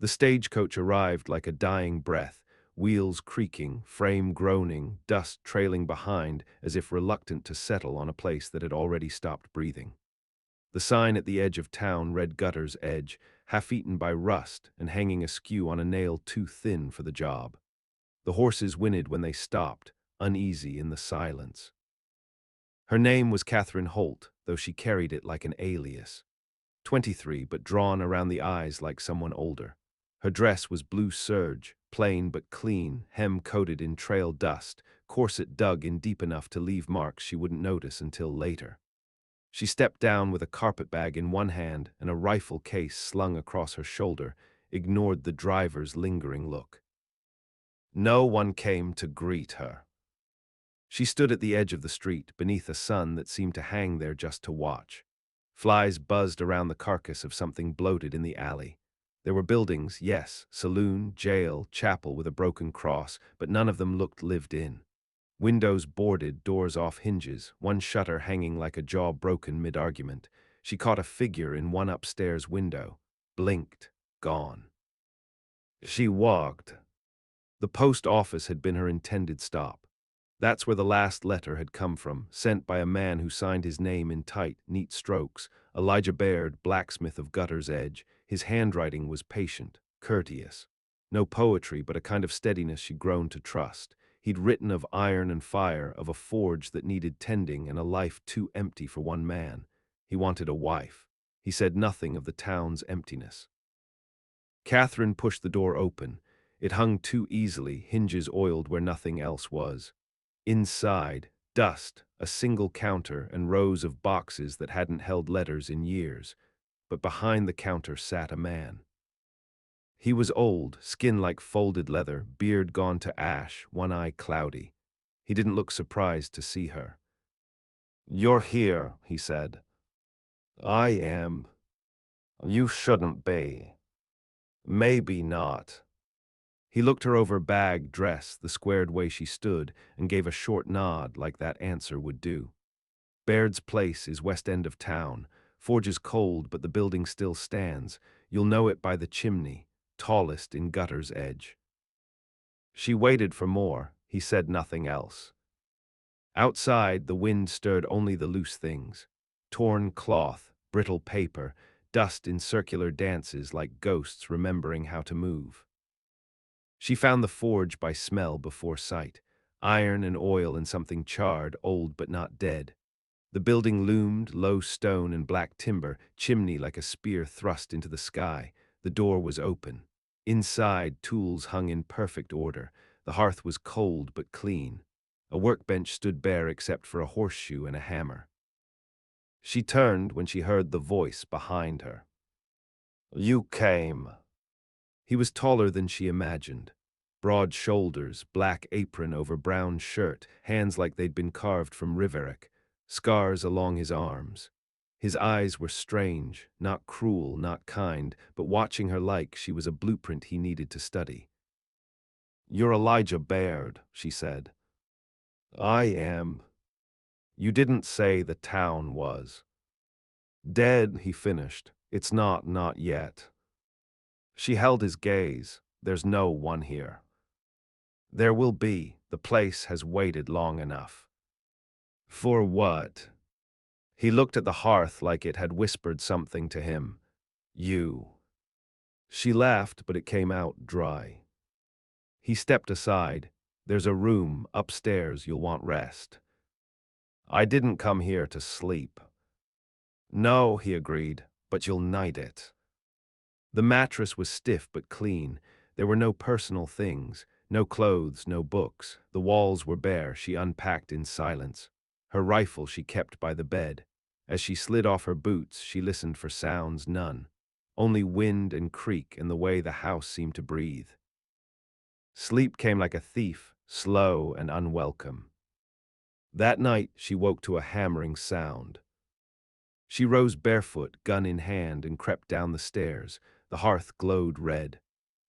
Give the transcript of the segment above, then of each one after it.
The stagecoach arrived like a dying breath, wheels creaking, frame groaning, dust trailing behind as if reluctant to settle on a place that had already stopped breathing. The sign at the edge of town read Gutter's Edge, half-eaten by rust and hanging askew on a nail too thin for the job. The horses whinnied when they stopped, uneasy in the silence. Her name was Catherine Holt, though she carried it like an alias. 23, but drawn around the eyes like someone older. Her dress was blue serge, plain but clean, hem coated in trail dust, corset dug in deep enough to leave marks she wouldn't notice until later. She stepped down with a carpetbag in one hand and a rifle case slung across her shoulder, ignored the driver's lingering look. No one came to greet her. She stood at the edge of the street, beneath a sun that seemed to hang there just to watch. Flies buzzed around the carcass of something bloated in the alley. There were buildings, yes, saloon, jail, chapel with a broken cross, but none of them looked lived in. Windows boarded, doors off hinges, one shutter hanging like a jaw broken mid-argument. She caught a figure in one upstairs window, blinked, gone. She walked. The post office had been her intended stop. That's where the last letter had come from, sent by a man who signed his name in tight, neat strokes, Elijah Baird, blacksmith of Gutter's Edge. His handwriting was patient, courteous. No poetry, but a kind of steadiness she'd grown to trust. He'd written of iron and fire, of a forge that needed tending and a life too empty for one man. He wanted a wife. He said nothing of the town's emptiness. Catherine pushed the door open. It hung too easily, hinges oiled where nothing else was. Inside, dust, a single counter and rows of boxes that hadn't held letters in years. But behind the counter sat a man. He was old, skin like folded leather, beard gone to ash, one eye cloudy. He didn't look surprised to see her. "You're here," he said. "I am. You shouldn't be. Maybe not." He looked her over bag, dress, the squared way she stood, and gave a short nod like that answer would do. Baird's place is west end of town. Forge is cold, but the building still stands. You'll know it by the chimney, tallest in Gutter's Edge. She waited for more. He said nothing else. Outside, the wind stirred only the loose things. Torn cloth, brittle paper, dust in circular dances like ghosts remembering how to move. She found the forge by smell before sight. Iron and oil and something charred, old but not dead. The building loomed, low stone and black timber, chimney like a spear thrust into the sky. The door was open. Inside, tools hung in perfect order. The hearth was cold but clean. A workbench stood bare except for a horseshoe and a hammer. She turned when she heard the voice behind her. "You came." He was taller than she imagined. Broad shoulders, black apron over brown shirt, hands like they'd been carved from Riverick, scars along his arms. His eyes were strange, not cruel, not kind, but watching her like she was a blueprint he needed to study. "You're Elijah Baird," she said. "I am." "You didn't say the town was." "Dead," he finished. "It's not yet." She held his gaze. "There's no one here." "There will be. The place has waited long enough." "For what?" He looked at the hearth like it had whispered something to him. "You." She laughed, but it came out dry. He stepped aside. "There's a room upstairs you'll want rest." "I didn't come here to sleep." "No," he agreed, "but you'll night it." The mattress was stiff but clean. There were no personal things, no clothes, no books. The walls were bare. She unpacked in silence. Her rifle she kept by the bed. As she slid off her boots, she listened for sounds, none. Only wind and creak and the way the house seemed to breathe. Sleep came like a thief, slow and unwelcome. That night, she woke to a hammering sound. She rose barefoot, gun in hand, and crept down the stairs. The hearth glowed red.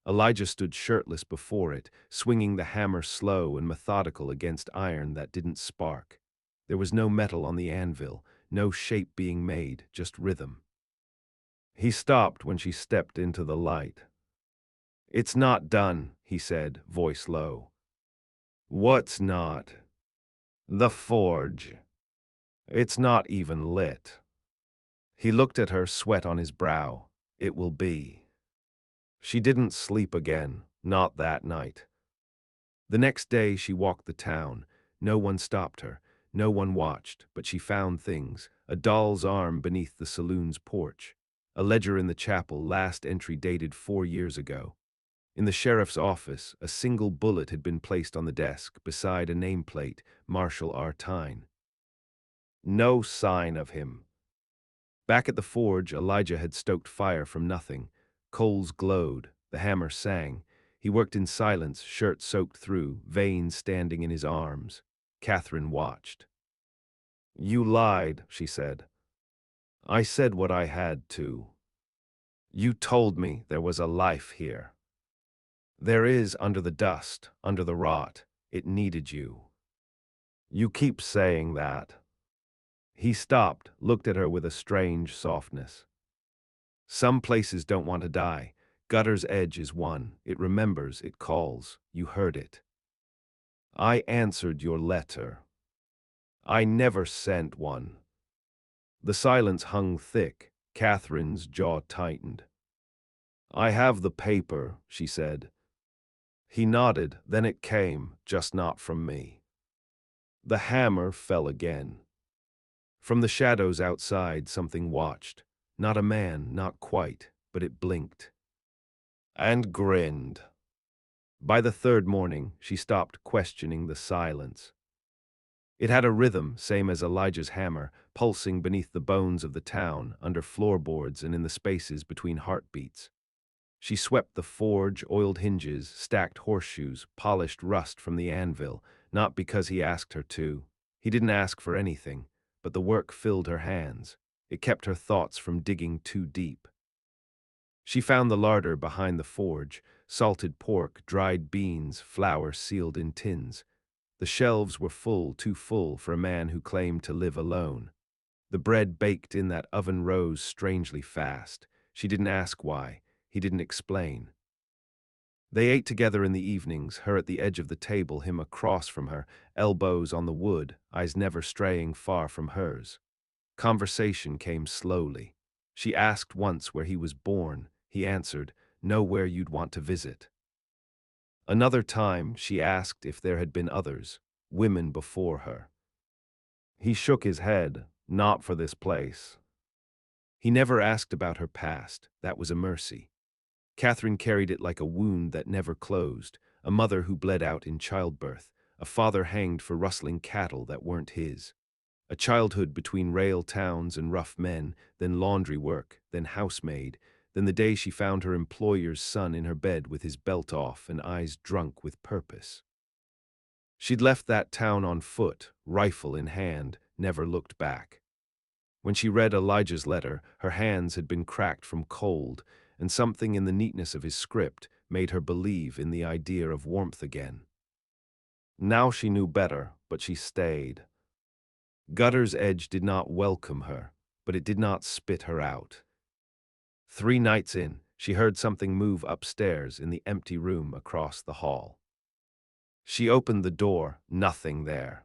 Elijah stood shirtless before it, swinging the hammer slow and methodical against iron that didn't spark. There was no metal on the anvil, no shape being made, just rhythm. He stopped when she stepped into the light. It's not done, he said, voice low. What's not? The forge. It's not even lit. He looked at her, sweat on his brow. It will be. She didn't sleep again, not that night. The next day she walked the town. No one stopped her, no one watched, but she found things. A doll's arm beneath the saloon's porch. A ledger in the chapel, last entry dated 4 years ago. In the sheriff's office, a single bullet had been placed on the desk, beside a nameplate, Marshall R. Tyne. No sign of him. Back at the forge, Elijah had stoked fire from nothing. Coals glowed, the hammer sang. He worked in silence, shirt soaked through, veins standing in his arms. Catherine watched. You lied, she said. I said what I had to. You told me there was a life here. There is under the dust, under the rot. It needed you. You keep saying that. He stopped, looked at her with a strange softness. Some places don't want to die. Gutter's Edge is one. It remembers, it calls. You heard it. I answered your letter. I never sent one. The silence hung thick. Catherine's jaw tightened. I have the paper, she said. He nodded, then it came, just not from me. The hammer fell again. From the shadows outside, something watched. Not a man, not quite, but it blinked. And grinned. By the third morning, she stopped questioning the silence. It had a rhythm, same as Elijah's hammer, pulsing beneath the bones of the town, under floorboards and in the spaces between heartbeats. She swept the forge, oiled hinges, stacked horseshoes, polished rust from the anvil, not because he asked her to. He didn't ask for anything, but the work filled her hands. It kept her thoughts from digging too deep. She found the larder behind the forge, salted pork, dried beans, flour sealed in tins. The shelves were full, too full for a man who claimed to live alone. The bread baked in that oven rose strangely fast. She didn't ask why. He didn't explain. They ate together in the evenings, her at the edge of the table, him across from her, elbows on the wood, eyes never straying far from hers. Conversation came slowly. She asked once where he was born. He answered, nowhere you'd want to visit. Another time, she asked if there had been others, women before her. He shook his head, not for this place. He never asked about her past. That was a mercy. Catherine carried it like a wound that never closed, a mother who bled out in childbirth, a father hanged for rustling cattle that weren't his. A childhood between rail towns and rough men, then laundry work, then housemaid, then the day she found her employer's son in her bed with his belt off and eyes drunk with purpose. She'd left that town on foot, rifle in hand, never looked back. When she read Elijah's letter, her hands had been cracked from cold, and something in the neatness of his script made her believe in the idea of warmth again. Now she knew better, but she stayed. Gutter's Edge did not welcome her, but it did not spit her out. 3 nights in, she heard something move upstairs in the empty room across the hall. She opened the door, nothing there.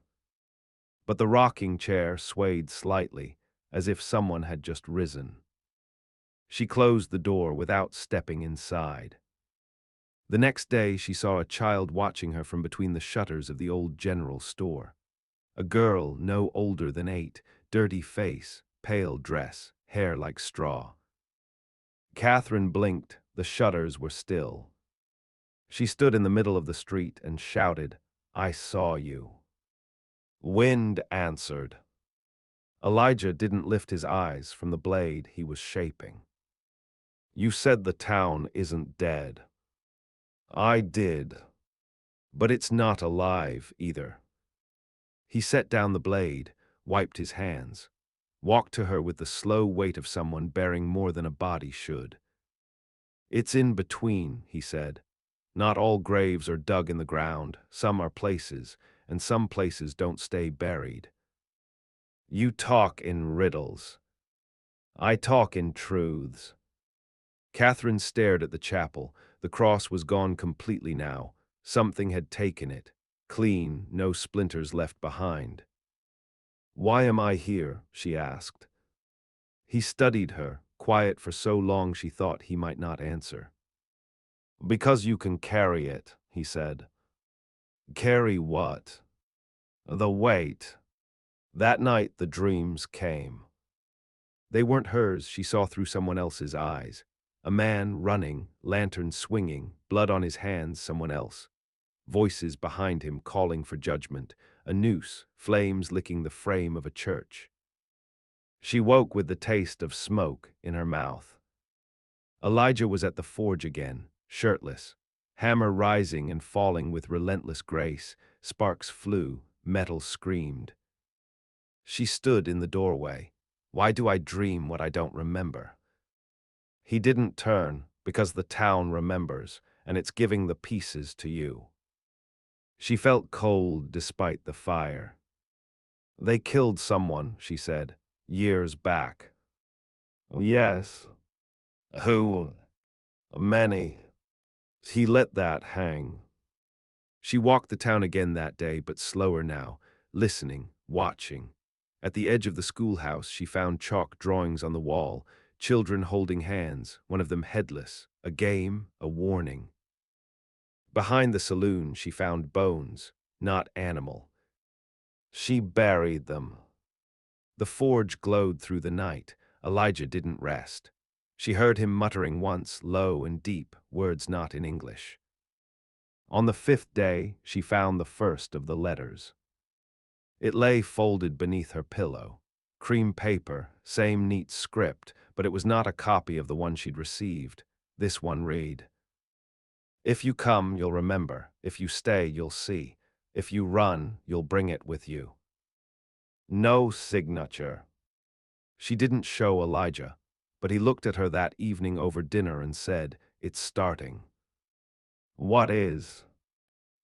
But the rocking chair swayed slightly, as if someone had just risen. She closed the door without stepping inside. The next day she saw a child watching her from between the shutters of the old general store. A girl no older than 8, dirty face, pale dress, hair like straw. Catherine blinked, the shutters were still. She stood in the middle of the street and shouted, I saw you. Wind answered. Elijah didn't lift his eyes from the blade he was shaping. You said the town isn't dead. I did. But it's not alive either. He set down the blade, wiped his hands, walked to her with the slow weight of someone bearing more than a body should. It's in between, he said. Not all graves are dug in the ground, some are places, and some places don't stay buried. You talk in riddles. I talk in truths. Catherine stared at the chapel. The cross was gone completely now. Something had taken it. Clean, no splinters left behind. "Why am I here?" she asked. He studied her, quiet for so long she thought he might not answer. "Because you can carry it," he said. "Carry what?" "The weight." That night the dreams came. They weren't hers, she saw through someone else's eyes. A man running, lantern swinging, blood on his hands, someone else. Voices behind him calling for judgment, a noose, flames licking the frame of a church. She woke with the taste of smoke in her mouth. Elijah was at the forge again, shirtless, hammer rising and falling with relentless grace. Sparks flew, metal screamed. She stood in the doorway. Why do I dream what I don't remember? He didn't turn, because the town remembers, and it's giving the pieces to you. She felt cold despite the fire. "They killed someone," she said, "years back." "Yes." "Who?" "Many." He let that hang. She walked the town again that day, but slower now, listening, watching. At the edge of the schoolhouse, she found chalk drawings on the wall, children holding hands, one of them headless, a game, a warning. Behind the saloon, she found bones, not animal. She buried them. The forge glowed through the night. Elijah didn't rest. She heard him muttering once, low and deep, words not in English. On the fifth day, she found the first of the letters. It lay folded beneath her pillow. Cream paper, same neat script, but it was not a copy of the one she'd received. This one read, "If you come, you'll remember. If you stay, you'll see. If you run, you'll bring it with you." No signature. She didn't show Elijah, but he looked at her that evening over dinner and said, "It's starting." "What is?"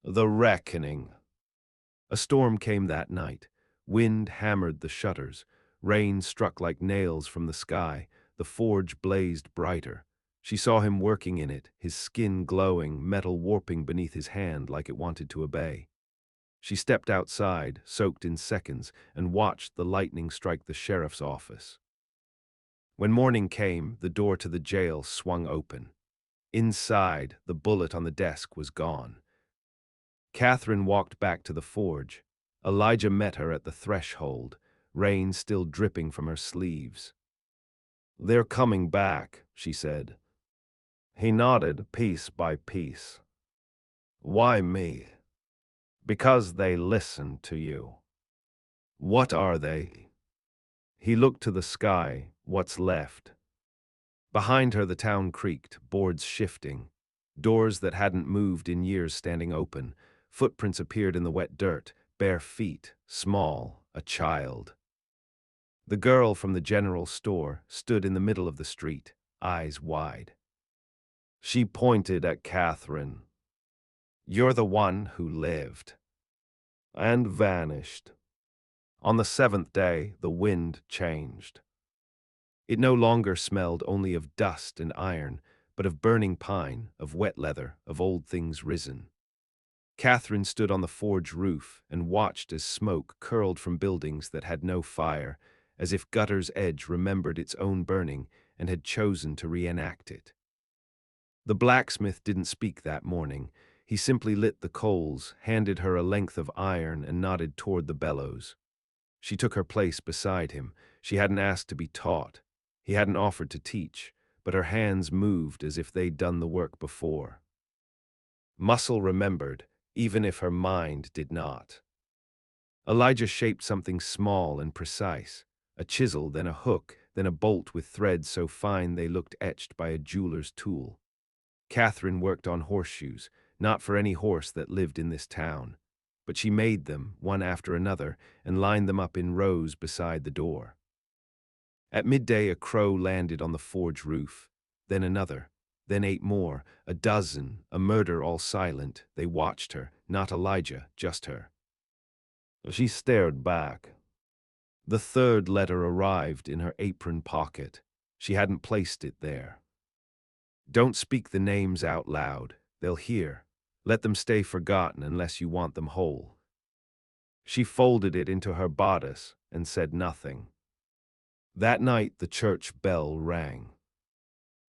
"The reckoning." A storm came that night. Wind hammered the shutters. Rain struck like nails from the sky. The forge blazed brighter. She saw him working in it, his skin glowing, metal warping beneath his hand like it wanted to obey. She stepped outside, soaked in seconds, and watched the lightning strike the sheriff's office. When morning came, the door to the jail swung open. Inside, the bullet on the desk was gone. Catherine walked back to the forge. Elijah met her at the threshold, rain still dripping from her sleeves. "They're coming back," she said. He nodded, piece by piece. "Why me?" "Because they listen to you." "What are they?" He looked to the sky, what's left. Behind her the town creaked, boards shifting. Doors that hadn't moved in years standing open. Footprints appeared in the wet dirt, bare feet, small, a child. The girl from the general store stood in the middle of the street, eyes wide. She pointed at Catherine. "You're the one who lived." And vanished. On the seventh day, the wind changed. It no longer smelled only of dust and iron, but of burning pine, of wet leather, of old things risen. Catherine stood on the forge roof and watched as smoke curled from buildings that had no fire, as if gutter's edge remembered its own burning and had chosen to reenact it. The blacksmith didn't speak that morning. He simply lit the coals, handed her a length of iron, and nodded toward the bellows. She took her place beside him. She hadn't asked to be taught. He hadn't offered to teach, but her hands moved as if they'd done the work before. Muscle remembered, even if her mind did not. Elijah shaped something small and precise, a chisel, then a hook, then a bolt with threads so fine they looked etched by a jeweler's tool. Catherine worked on horseshoes, not for any horse that lived in this town, but she made them, one after another, and lined them up in rows beside the door. At midday a crow landed on the forge roof, then another, then 8 more, a dozen, a murder all silent. They watched her, not Elijah, just her. She stared back. The third letter arrived in her apron pocket. She hadn't placed it there. Don't speak the names out loud. They'll hear. Let them stay forgotten unless you want them whole. She folded it into her bodice and said nothing. That night the church bell rang.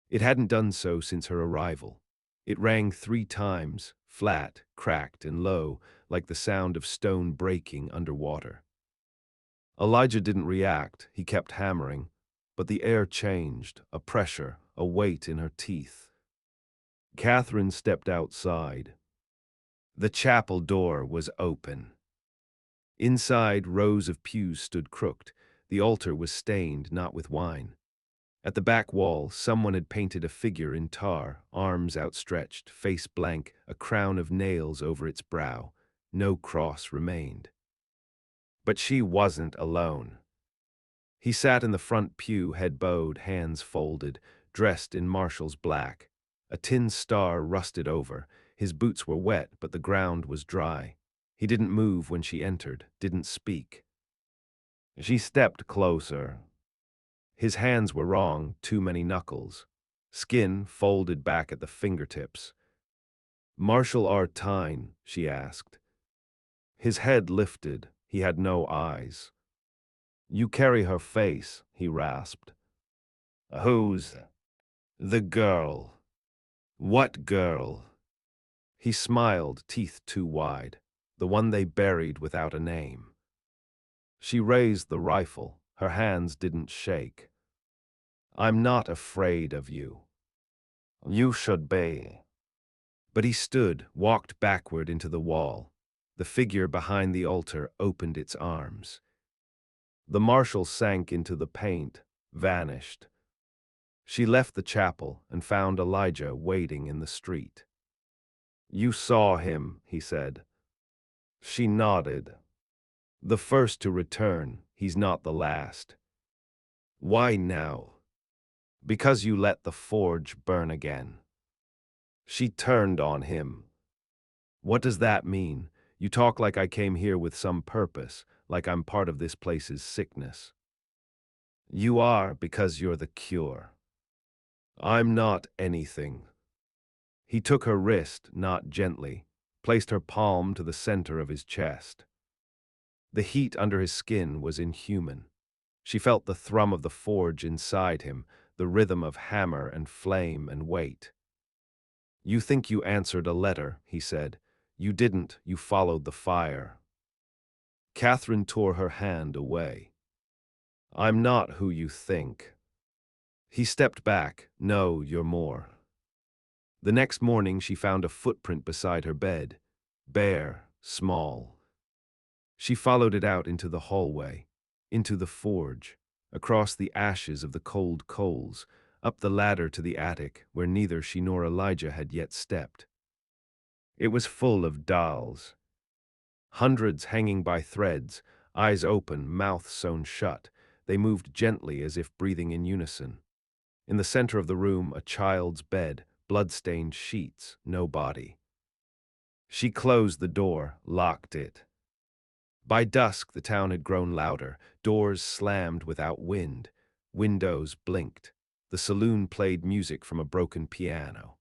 It hadn't done so since her arrival. It rang 3 times, flat, cracked, and low, like the sound of stone breaking underwater. Elijah didn't react, he kept hammering, but the air changed, a pressure, a weight in her teeth. Catherine stepped outside. The chapel door was open. Inside, rows of pews stood crooked. The altar was stained, not with wine. At the back wall, someone had painted a figure in tar, arms outstretched, face blank, a crown of nails over its brow. No cross remained. But she wasn't alone. He sat in the front pew, head bowed, hands folded, dressed in marshal's black. A tin star rusted over. His boots were wet, but the ground was dry. He didn't move when she entered, didn't speak. She stepped closer. His hands were wrong, too many knuckles. Skin folded back at the fingertips. "Marshal R. Tyne?" she asked. His head lifted. He had no eyes. "You carry her face," he rasped. "Who's the girl? What girl?" He smiled, teeth too wide. "The one they buried without a name." She raised the rifle. Her hands didn't shake. "I'm not afraid of you." "You should be." But he stood, walked backward into the wall. The figure behind the altar opened its arms. The marshal sank into the paint, vanished. She left the chapel and found Elijah waiting in the street. "You saw him," he said. She nodded. "The first to return, he's not the last." "Why now?" "Because you let the forge burn again." She turned on him. "What does that mean? You talk like I came here with some purpose, like I'm part of this place's sickness." "You are, because you're the cure." "I'm not anything." He took her wrist, not gently, placed her palm to the center of his chest. The heat under his skin was inhuman. She felt the thrum of the forge inside him, the rhythm of hammer and flame and weight. "You think you answered a letter," he said. "You didn't, you followed the fire." Catherine tore her hand away. "I'm not who you think." He stepped back. "No, you're more." The next morning she found a footprint beside her bed. Bare, small. She followed it out into the hallway, into the forge, across the ashes of the cold coals, up the ladder to the attic where neither she nor Elijah had yet stepped. It was full of dolls. Hundreds hanging by threads, eyes open, mouth sewn shut. They moved gently as if breathing in unison. In the center of the room, a child's bed, blood-stained sheets, no body. She closed the door, locked it. By dusk, the town had grown louder. Doors slammed without wind. Windows blinked. The saloon played music from a broken piano.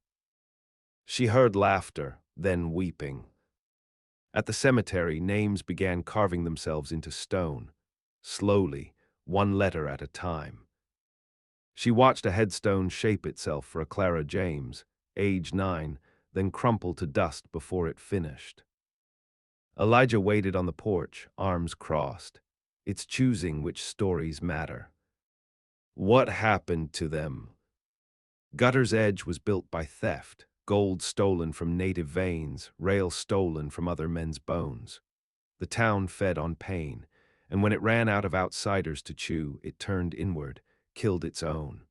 She heard laughter, then weeping. At the cemetery, names began carving themselves into stone. Slowly, one letter at a time. She watched a headstone shape itself for a Clara James, age 9, then crumple to dust before it finished. Elijah waited on the porch, arms crossed. It's choosing which stories matter. What happened to them? Gutter's Edge was built by theft, gold stolen from native veins, rail stolen from other men's bones. The town fed on pain, and when it ran out of outsiders to chew, it turned inward, killed its own.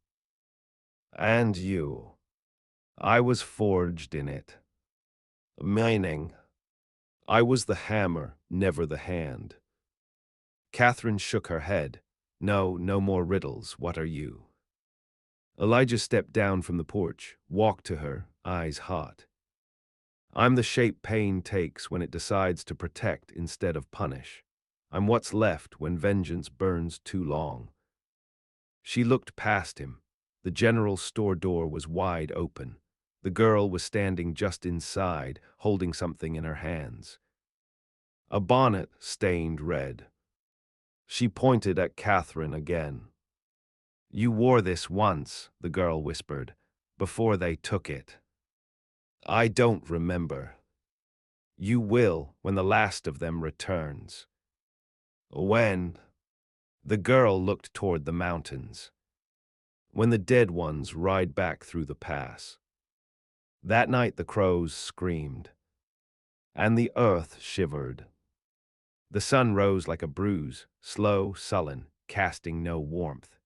And you. I was forged in it. Meaning, I was the hammer, never the hand. Catherine shook her head. No, no more riddles. What are you? Elijah stepped down from the porch, walked to her, eyes hot. I'm the shape pain takes when it decides to protect instead of punish. I'm what's left when vengeance burns too long. She looked past him. The general store door was wide open. The girl was standing just inside, holding something in her hands. A bonnet stained red. She pointed at Catherine again. "You wore this once," the girl whispered, "before they took it." "I don't remember." "You will when the last of them returns." "When?" The girl looked toward the mountains. "When the dead ones ride back through the pass." That night the crows screamed, and the earth shivered. The sun rose like a bruise, slow, sullen, casting no warmth.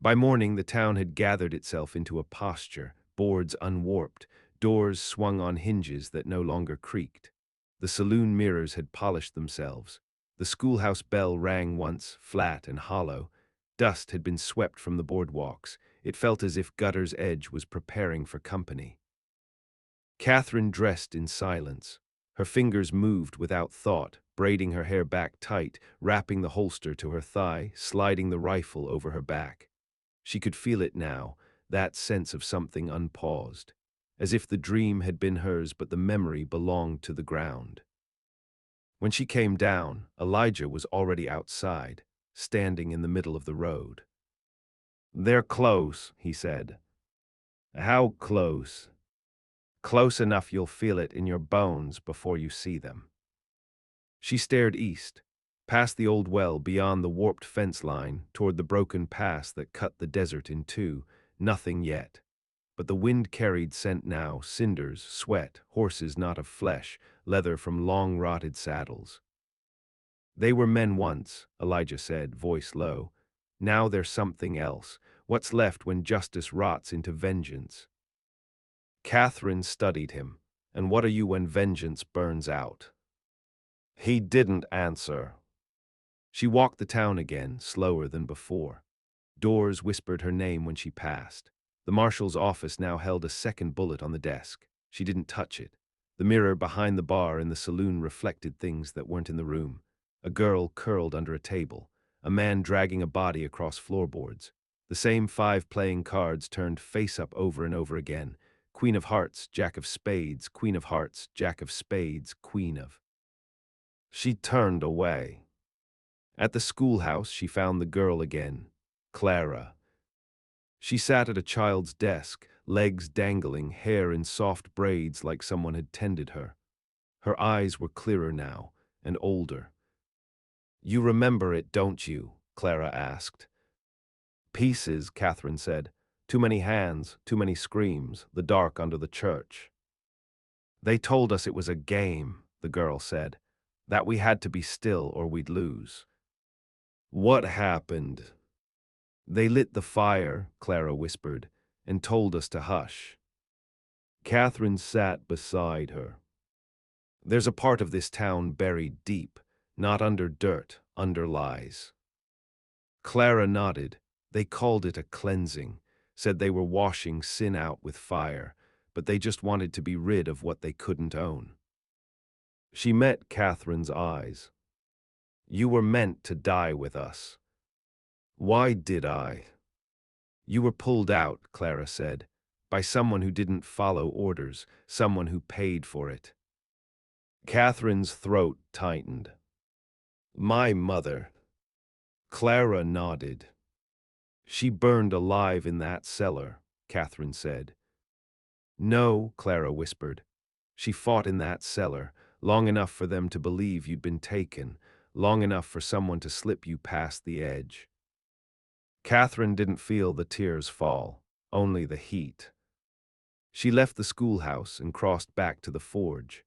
By morning the town had gathered itself into a posture, boards unwarped, doors swung on hinges that no longer creaked. The saloon mirrors had polished themselves. The schoolhouse bell rang once, flat and hollow. Dust had been swept from the boardwalks. It felt as if Gutter's edge was preparing for company. Catherine dressed in silence. Her fingers moved without thought, braiding her hair back tight, wrapping the holster to her thigh, sliding the rifle over her back. She could feel it now, that sense of something unpaused, as if the dream had been hers but the memory belonged to the ground. When she came down, Elijah was already outside, standing in the middle of the road. "They're close," he said. "How close?" "Close enough you'll feel it in your bones before you see them." She stared east, past the old well beyond the warped fence line, toward the broken pass that cut the desert in two. Nothing yet. But the wind-carried scent now, cinders, sweat, horses not of flesh, leather from long-rotted saddles. "They were men once," Elijah said, voice low. "Now they're something else. What's left when justice rots into vengeance?" Catherine studied him. "And what are you when vengeance burns out?" He didn't answer. She walked the town again, slower than before. Doors whispered her name when she passed. The marshal's office now held a second bullet on the desk. She didn't touch it. The mirror behind the bar in the saloon reflected things that weren't in the room. A girl curled under a table. A man dragging a body across floorboards. The same 5 playing cards turned face up over and over again. Queen of hearts, jack of spades, queen of hearts, jack of spades, queen of... She turned away. At the schoolhouse, she found the girl again, Clara. She sat at a child's desk, legs dangling, hair in soft braids like someone had tended her. Her eyes were clearer now, and older. "You remember it, don't you?" Clara asked. "Pieces," Catherine said. "Too many hands, too many screams, the dark under the church." "They told us it was a game," the girl said, "that we had to be still or we'd lose." "What happened?" "They lit the fire," Clara whispered, "and told us to hush." Catherine sat beside her. "There's a part of this town buried deep, not under dirt, under lies." Clara nodded. "They called it a cleansing, said they were washing sin out with fire, but they just wanted to be rid of what they couldn't own." She met Catherine's eyes. "You were meant to die with us." "Why did I?" "You were pulled out," Clara said, "by someone who didn't follow orders, someone who paid for it." Catherine's throat tightened. "My mother." Clara nodded. "She burned alive in that cellar," Catherine said. "No," Clara whispered. "She fought in that cellar, long enough for them to believe you'd been taken, long enough for someone to slip you past the edge." Catherine didn't feel the tears fall, only the heat. She left the schoolhouse and crossed back to the forge.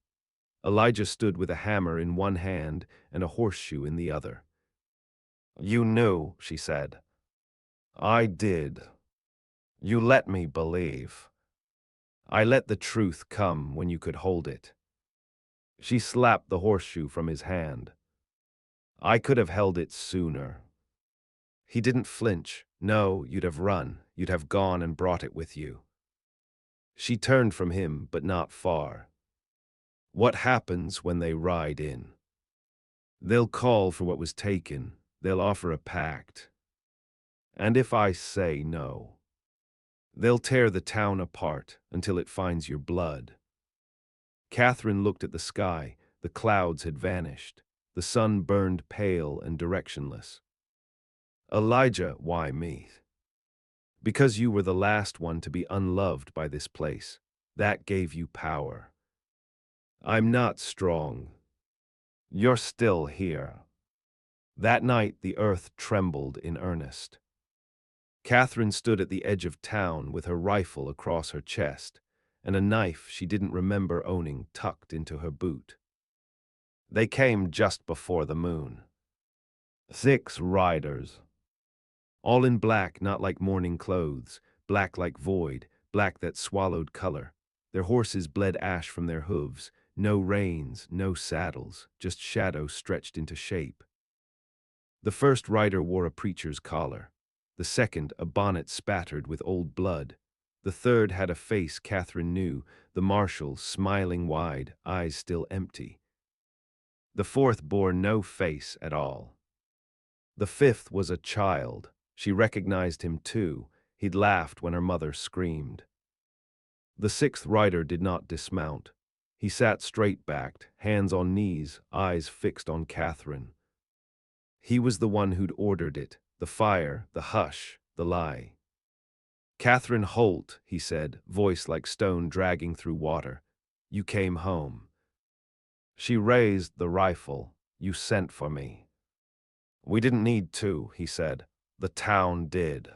Elijah stood with a hammer in one hand and a horseshoe in the other. "You knew," she said. "I did. You let me believe. I let the truth come when you could hold it." She slapped the horseshoe from his hand. "I could have held it sooner." He didn't flinch. "No, you'd have run. You'd have gone and brought it with you." She turned from him, but not far. "What happens when they ride in?" "They'll call for what was taken. They'll offer a pact. And if I say no?" They'll tear the town apart until it finds your blood. Catherine looked at the sky. The clouds had vanished. The sun burned pale and directionless. Elijah, why me? Because you were the last one to be unloved by this place. That gave you power. I'm not strong. You're still here. That night the earth trembled in earnest. Catherine stood at the edge of town with her rifle across her chest and a knife she didn't remember owning tucked into her boot. They came just before the moon. 6 riders. All in black, not like mourning clothes, black like void, black that swallowed color. Their horses bled ash from their hooves, no reins, no saddles, just shadow stretched into shape. The first rider wore a preacher's collar. The second, a bonnet spattered with old blood. The third had a face Catherine knew, the marshal, smiling wide, eyes still empty. The fourth bore no face at all. The fifth was a child. She recognized him too. He'd laughed when her mother screamed. The sixth rider did not dismount. He sat straight-backed, hands on knees, eyes fixed on Catherine. He was the one who'd ordered it, the fire, the hush, the lie. "Catherine Holt," he said, voice like stone dragging through water. "You came home." She raised the rifle. "You sent for me." "We didn't need to," he said. "The town did."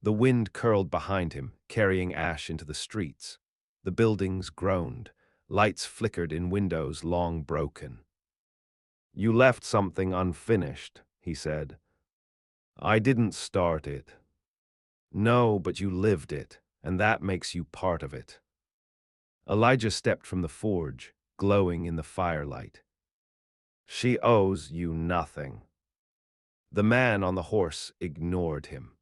The wind curled behind him, carrying ash into the streets. The buildings groaned. Lights flickered in windows long broken. "You left something unfinished," he said. "I didn't start it." "No, but you lived it, and that makes you part of it." Elijah stepped from the forge, glowing in the firelight. "She owes you nothing." The man on the horse ignored him.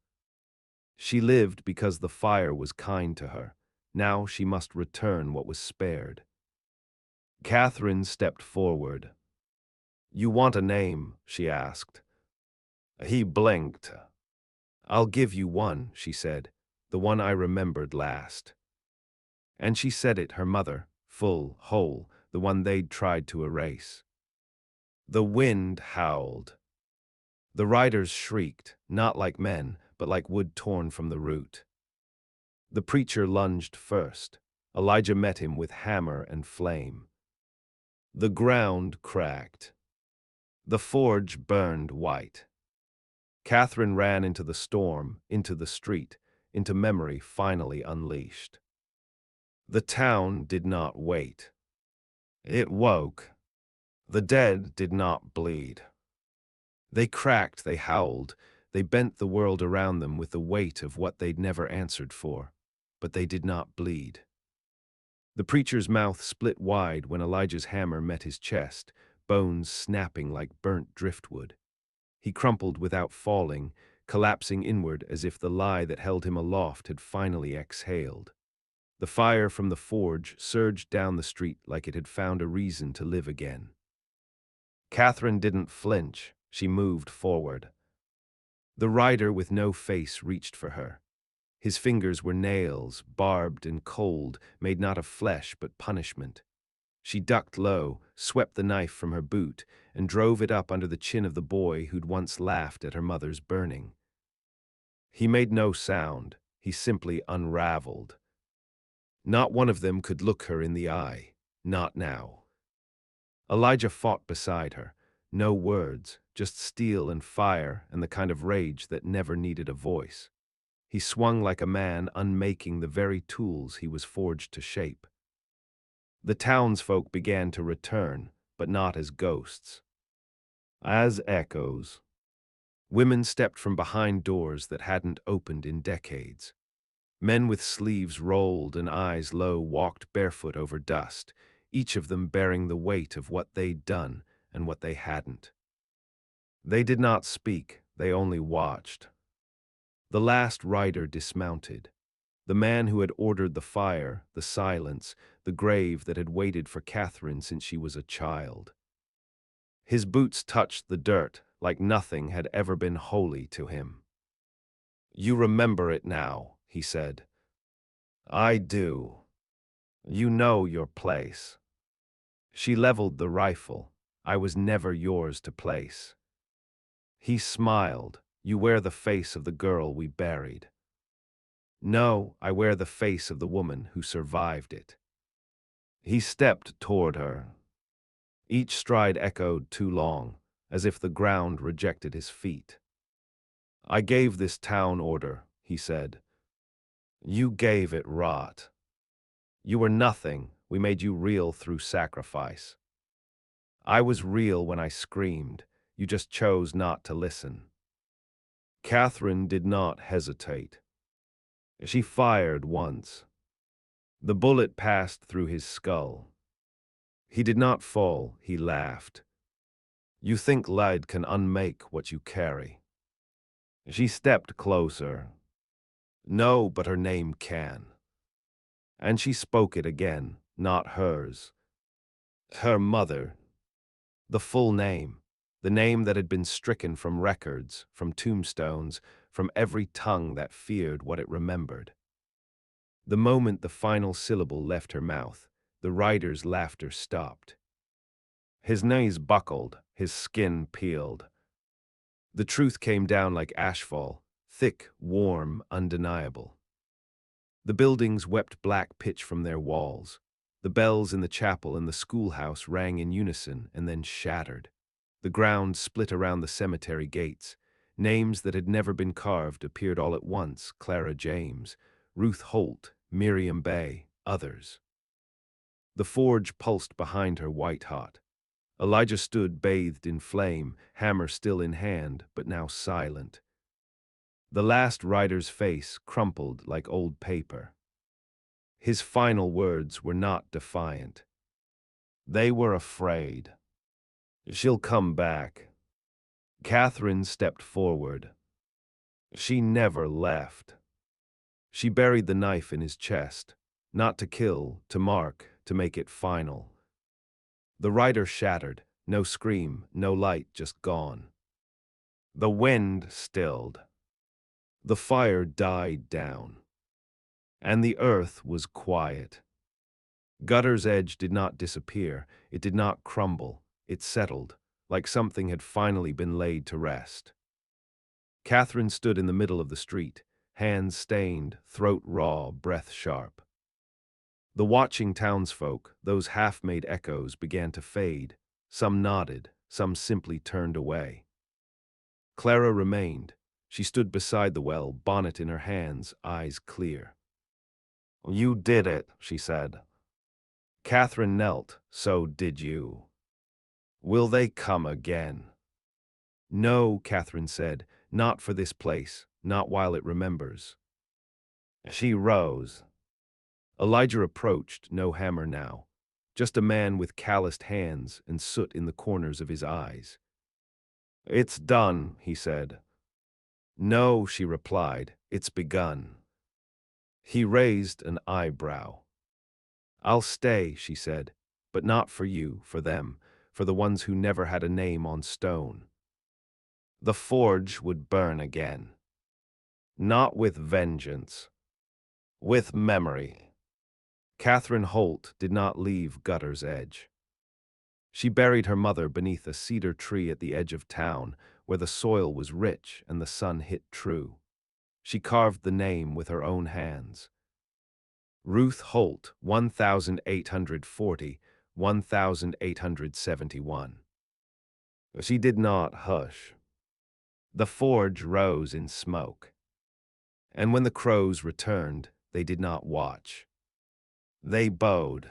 She lived because the fire was kind to her. Now she must return what was spared. Catherine stepped forward. "You want a name?" she asked. He blinked. "I'll give you one," she said, "the one I remembered last." And she said it, her mother, full, whole, the one they'd tried to erase. The wind howled. The riders shrieked, not like men, but like wood torn from the root. The preacher lunged first. Elijah met him with hammer and flame. The ground cracked. The forge burned white. Catherine ran into the storm, into the street, into memory finally unleashed. The town did not wait. It woke. The dead did not bleed. They cracked, they howled, they bent the world around them with the weight of what they'd never answered for, but they did not bleed. The preacher's mouth split wide when Elijah's hammer met his chest, bones snapping like burnt driftwood. He crumpled without falling, collapsing inward as if the lie that held him aloft had finally exhaled. The fire from the forge surged down the street like it had found a reason to live again. Catherine didn't flinch. She moved forward. The rider with no face reached for her. His fingers were nails, barbed and cold, made not of flesh but punishment. She ducked low, swept the knife from her boot, and drove it up under the chin of the boy who'd once laughed at her mother's burning. He made no sound. He simply unraveled. Not one of them could look her in the eye. Not now. Elijah fought beside her. No words, just steel and fire and the kind of rage that never needed a voice. He swung like a man unmaking the very tools he was forged to shape. The townsfolk began to return, but not as ghosts. As echoes. Women stepped from behind doors that hadn't opened in decades. Men with sleeves rolled and eyes low walked barefoot over dust, each of them bearing the weight of what they'd done and what they hadn't. They did not speak, they only watched. The last rider dismounted. The man who had ordered the fire, the silence, the grave that had waited for Catherine since she was a child. His boots touched the dirt like nothing had ever been holy to him. "You remember it now," he said. I do. You know your place. She leveled the rifle. I was never yours to place. He smiled. You wear the face of the girl we buried. No, I wear the face of the woman who survived it. He stepped toward her. Each stride echoed too long, as if the ground rejected his feet. I gave this town order, he said. You gave it rot. You were nothing. We made you real through sacrifice. I was real when I screamed. You just chose not to listen. Catherine did not hesitate. She fired once. The bullet passed through his skull. He did not fall, he laughed. You think light can unmake what you carry. She stepped closer. No, but her name can. And she spoke it again, not hers. Her mother. The full name. The name that had been stricken from records, from tombstones, from every tongue that feared what it remembered. The moment the final syllable left her mouth, the rider's laughter stopped. His knees buckled, his skin peeled. The truth came down like ashfall, thick, warm, undeniable. The buildings wept black pitch from their walls. The bells in the chapel and the schoolhouse rang in unison and then shattered. The ground split around the cemetery gates. Names that had never been carved appeared all at once: Clara James, Ruth Holt, Miriam Bay, others. The forge pulsed behind her white-hot. Elijah stood bathed in flame, hammer still in hand, but now silent. The last rider's face crumpled like old paper. His final words were not defiant. They were afraid. She'll come back. Catherine stepped forward. She never left. She buried the knife in his chest, not to kill, to mark, to make it final. The rider shattered, no scream, no light, just gone. The wind stilled. The fire died down. And the earth was quiet. Gutter's edge did not disappear, it did not crumble, it settled, like something had finally been laid to rest. Catherine stood in the middle of the street, hands stained, throat raw, breath sharp. The watching townsfolk, those half-made echoes, began to fade. Some nodded, some simply turned away. Clara remained. She stood beside the well, bonnet in her hands, eyes clear. You did it, she said. Catherine knelt. So did you. Will they come again? No, Catherine said, not for this place, not while it remembers. She rose. Elijah approached, no hammer now, just a man with calloused hands and soot in the corners of his eyes. It's done, he said. No, she replied, it's begun. He raised an eyebrow. I'll stay, she said, but not for you, for them, for the ones who never had a name on stone. The forge would burn again. Not with vengeance. With memory. Catherine Holt did not leave Gutter's edge. She buried her mother beneath a cedar tree at the edge of town, where the soil was rich and the sun hit true. She carved the name with her own hands. Ruth Holt, 1840, 1871. She did not hush. The forge rose in smoke. And when the crows returned, they did not watch. They bowed.